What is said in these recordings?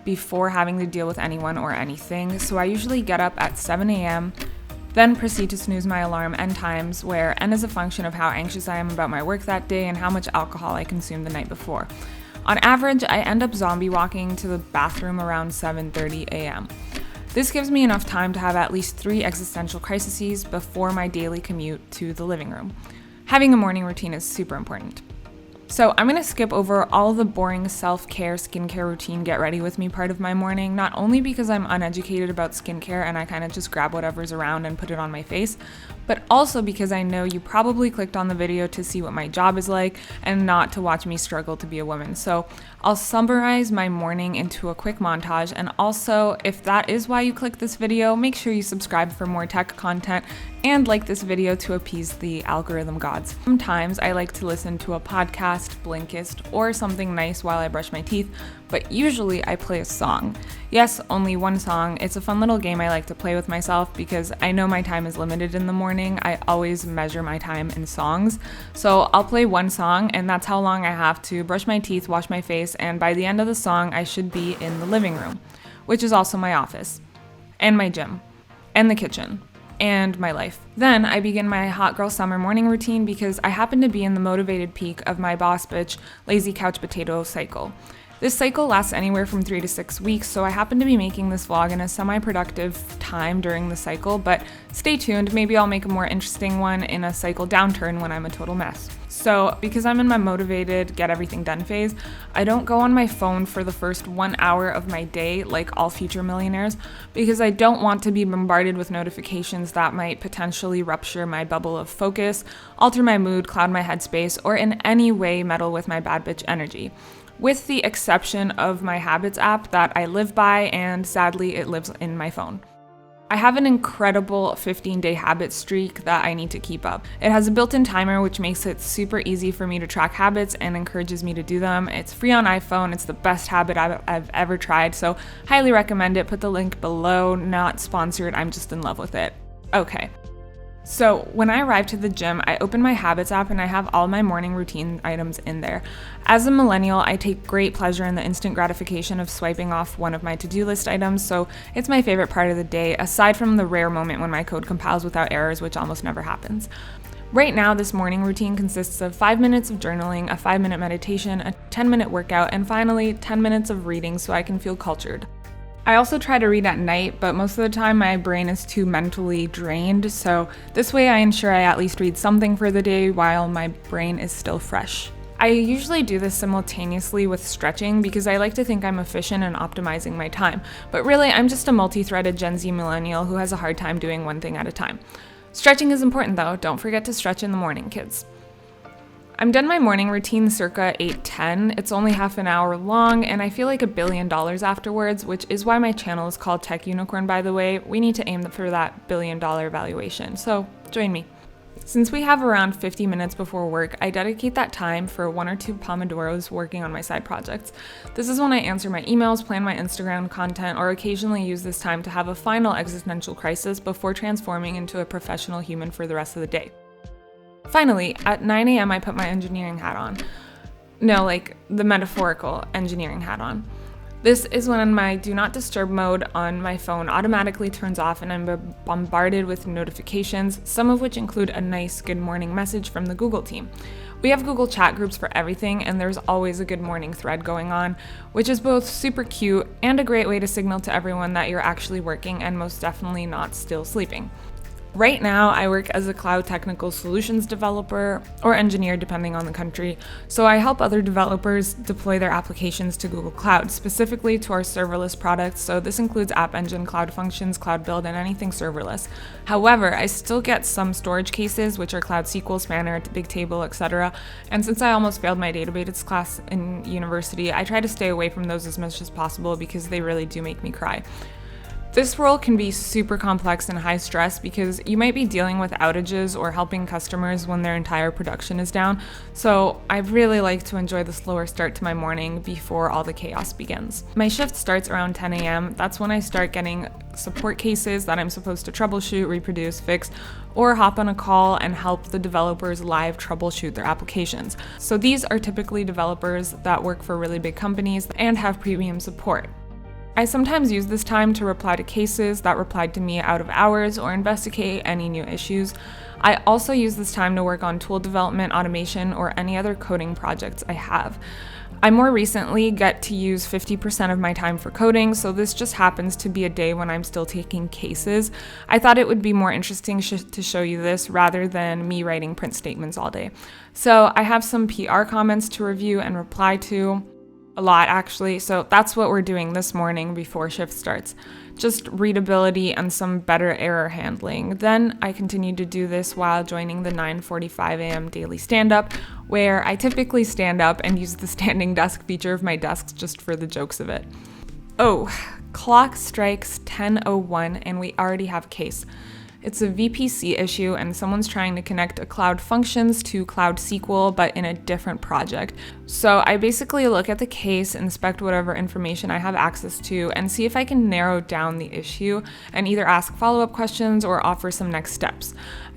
before having to deal with anyone or anything, so I usually get up at 7 a.m., then proceed to snooze my alarm n times, where n is a function of how anxious I am about my work that day and how much alcohol I consumed the night before. On average, I end up zombie walking to the bathroom around 7:30 a.m. This gives me enough time to have at least 3 existential crises before my daily commute to the living room. Having a morning routine is super important. So I'm going to skip over all the boring self-care, skincare routine, get ready with me part of my morning, not only because I'm uneducated about skincare and I kind of just grab whatever's around and put it on my face, but also because I know you probably clicked on the video to see what my job is like and not to watch me struggle to be a woman. So I'll summarize my morning into a quick montage, and also, if that is why you clicked this video, make sure you subscribe for more tech content and like this video to appease the algorithm gods. Sometimes I like to listen to a podcast, Blinkist, or something nice while I brush my teeth, but usually I play a song. Yes, only one song. It's a fun little game I like to play with myself because I know my time is limited in the morning. I always measure my time in songs. So I'll play one song, and that's how long I have to brush my teeth, wash my face, and by the end of the song, I should be in the living room, which is also my office, and my gym, and the kitchen, and my life. Then I begin my hot girl summer morning routine because I happen to be in the motivated peak of my boss bitch lazy couch potato cycle. This cycle lasts anywhere from 3 to 6 weeks, so I happen to be making this vlog in a semi-productive time during the cycle, but stay tuned, maybe I'll make a more interesting one in a cycle downturn when I'm a total mess. So, because I'm in my motivated, get everything done phase, I don't go on my phone for the first 1 hour of my day like all future millionaires, because I don't want to be bombarded with notifications that might potentially rupture my bubble of focus, alter my mood, cloud my headspace, or in any way meddle with my bad bitch energy. With the exception of my Habits app that I live by, and sadly it lives in my phone. I have an incredible 15-day habit streak that I need to keep up. It has a built-in timer which makes it super easy for me to track habits and encourages me to do them. It's free on iPhone, it's the best habit I've ever tried, so highly recommend it. Put the link below, not sponsored, I'm just in love with it. Okay. So when I arrive to the gym, I open my Habits app and I have all my morning routine items in there. As a millennial, I take great pleasure in the instant gratification of swiping off one of my to-do list items, so it's my favorite part of the day, aside from the rare moment when my code compiles without errors, which almost never happens. Right now, this morning routine consists of 5 minutes of journaling, a 5-minute meditation, a 10-minute workout, and finally 10 minutes of reading so I can feel cultured. I also try to read at night, but most of the time my brain is too mentally drained, so this way I ensure I at least read something for the day while my brain is still fresh. I usually do this simultaneously with stretching because I like to think I'm efficient in optimizing my time, but really I'm just a multi-threaded Gen Z millennial who has a hard time doing one thing at a time. Stretching is important though, don't forget to stretch in the morning, kids. I'm done my morning routine circa 8:10. It's only half an hour long, and I feel like $1 billion afterwards, which is why my channel is called Tech Unicorn, by the way. We need to aim for that $1 billion valuation, so join me. Since we have around 50 minutes before work, I dedicate that time for 1 or 2 Pomodoros working on my side projects. This is when I answer my emails, plan my Instagram content, or occasionally use this time to have a final existential crisis before transforming into a professional human for the rest of the day. Finally, at 9 a.m. I put my engineering hat on. No, like the metaphorical engineering hat on. This is when my do not disturb mode on my phone automatically turns off and I'm bombarded with notifications, some of which include a nice good morning message from the Google team. We have Google chat groups for everything, and there's always a good morning thread going on, which is both super cute and a great way to signal to everyone that you're actually working and most definitely not still sleeping. Right now, I work as a cloud technical solutions developer or engineer, depending on the country. So I help other developers deploy their applications to Google Cloud, specifically to our serverless products. So this includes App Engine, Cloud Functions, Cloud Build, and anything serverless. However, I still get some storage cases, which are Cloud SQL, Spanner, Bigtable, etc. And since I almost failed my database class in university, I try to stay away from those as much as possible because they really do make me cry. This role can be super complex and high stress because you might be dealing with outages or helping customers when their entire production is down, so I really like to enjoy the slower start to my morning before all the chaos begins. My shift starts around 10 a.m. That's when I start getting support cases that I'm supposed to troubleshoot, reproduce, fix, or hop on a call and help the developers live troubleshoot their applications. So these are typically developers that work for really big companies and have premium support. I sometimes use this time to reply to cases that replied to me out of hours or investigate any new issues. I also use this time to work on tool development, automation, or any other coding projects I have. I more recently get to use 50% of my time for coding, so this just happens to be a day when I'm still taking cases. I thought it would be more interesting to show you this rather than me writing print statements all day. So I have some PR comments to review and reply to. A lot, actually. So that's what we're doing this morning before shift starts. Just readability and some better error handling. Then I continue to do this while joining the 9:45 a.m. daily stand-up, where I typically stand up and use the standing desk feature of my desk just for the jokes of it. Oh, clock strikes 10:01 and we already have a case. It's a VPC issue and someone's trying to connect a Cloud Functions to Cloud SQL, but in a different project. So I basically look at the case, inspect whatever information I have access to, and see if I can narrow down the issue and either ask follow-up questions or offer some next steps.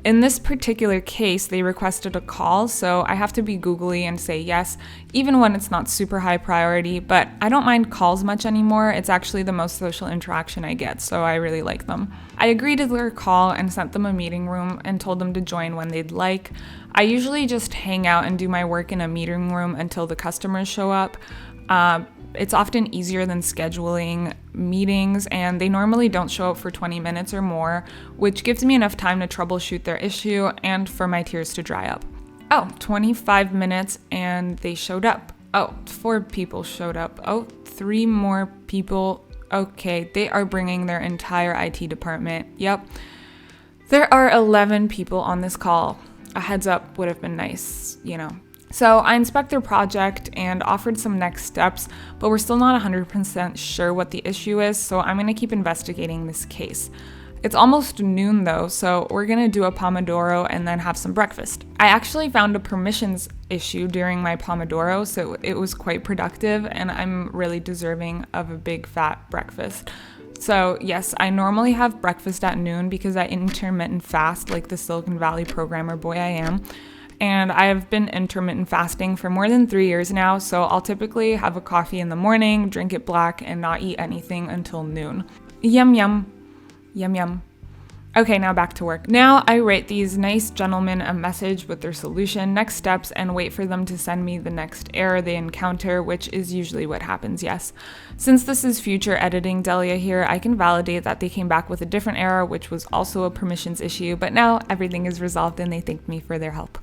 In this particular case, they requested a call, so I have to be googly and say yes, even when it's not super high priority, but I don't mind calls much anymore. It's actually the most social interaction I get, so I really like them. I agreed to their call and sent them a meeting room and told them to join when they'd like. I usually just hang out and do my work in a meeting room until the customers show up. It's often easier than scheduling meetings, and they normally don't show up for 20 minutes or more, which gives me enough time to troubleshoot their issue and for my tears to dry up. 25 minutes and they showed up. 4 people showed up. 3 more people. Okay, they are bringing their entire IT department. Yep. There are 11 people on this call. A heads up would have been nice, So I inspect their project and offered some next steps, but we're still not 100% sure what the issue is, so I'm going to keep investigating this case. It's almost noon though, so we're going to do a Pomodoro and then have some breakfast. I actually found a permissions issue during my Pomodoro, so it was quite productive, and I'm really deserving of a big fat breakfast. So yes, I normally have breakfast at noon because I intermittent fast like the Silicon Valley programmer boy I am. And I have been intermittent fasting for more than 3 years now, so I'll typically have a coffee in the morning, drink it black, and not eat anything until noon. Yum yum. Yum yum. Okay, now back to work. Now I write these nice gentlemen a message with their solution, next steps, and wait for them to send me the next error they encounter, which is usually what happens, yes. Since this is future editing Delia here, I can validate that they came back with a different error, which was also a permissions issue, but now everything is resolved and they thanked me for their help.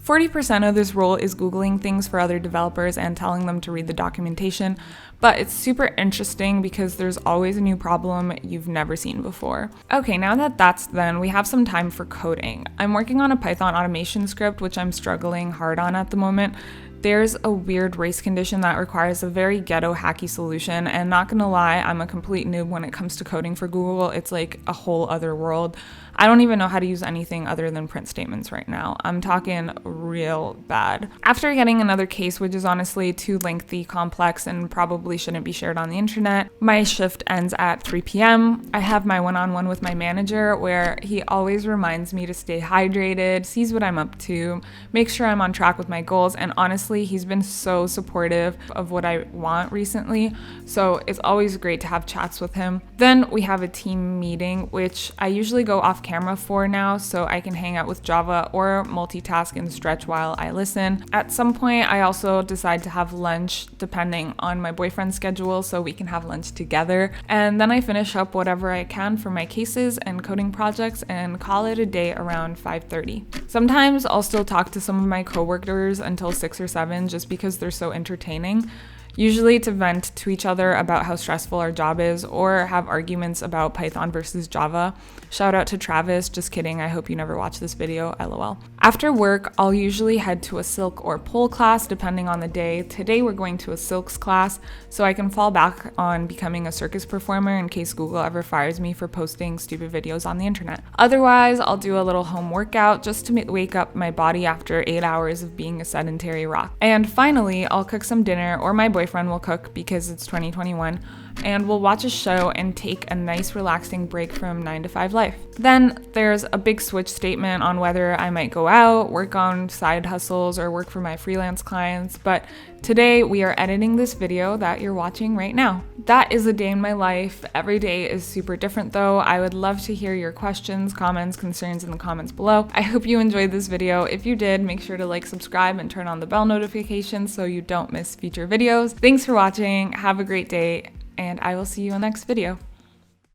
40% of this role is Googling things for other developers and telling them to read the documentation, but it's super interesting because there's always a new problem you've never seen before. Okay, now that that's done, we have some time for coding. I'm working on a Python automation script, which I'm struggling hard on at the moment. There's a weird race condition that requires a very ghetto hacky solution, and not gonna lie, I'm a complete noob when it comes to coding for Google. It's like a whole other world. I don't even know how to use anything other than print statements right now. I'm talking real bad. After getting another case, which is honestly too lengthy, complex, and probably shouldn't be shared on the internet, my shift ends at 3 p.m. I have my one-on-one with my manager where he always reminds me to stay hydrated, sees what I'm up to, makes sure I'm on track with my goals, and honestly, he's been so supportive of what I want recently, so it's always great to have chats with him. Then we have a team meeting, which I usually go off camera for now so I can hang out with Java or multitask and stretch while I listen. At some point, I also decide to have lunch depending on my boyfriend's schedule so we can have lunch together. And then I finish up whatever I can for my cases and coding projects and call it a day around 5:30. Sometimes I'll still talk to some of my coworkers until 6 or 7 just because they're so entertaining. Usually to vent to each other about how stressful our job is or have arguments about Python versus Java. Shout out to Travis, just kidding, I hope you never watch this video, LOL. After work, I'll usually head to a Silk or pole class depending on the day. Today we're going to a Silks class, so I can fall back on becoming a circus performer in case Google ever fires me for posting stupid videos on the internet. Otherwise, I'll do a little home workout just to wake up my body after 8 hours of being a sedentary rock. And finally, I'll cook some dinner, or my boyfriend will cook because it's 2021. and we'll watch a show and take a nice relaxing break from 9-to-5 life. Then there's a big switch statement on whether I might go out, work on side hustles, or work for my freelance clients, but today we are editing this video that you're watching right now. That is a day in my life. Every day is super different though. I would love to hear your questions, comments, concerns in the comments below. I hope you enjoyed this video. If you did, make sure to like, subscribe, and turn on the bell notifications so you don't miss future videos. Thanks for watching. Have a great day, and I will see you in the next video.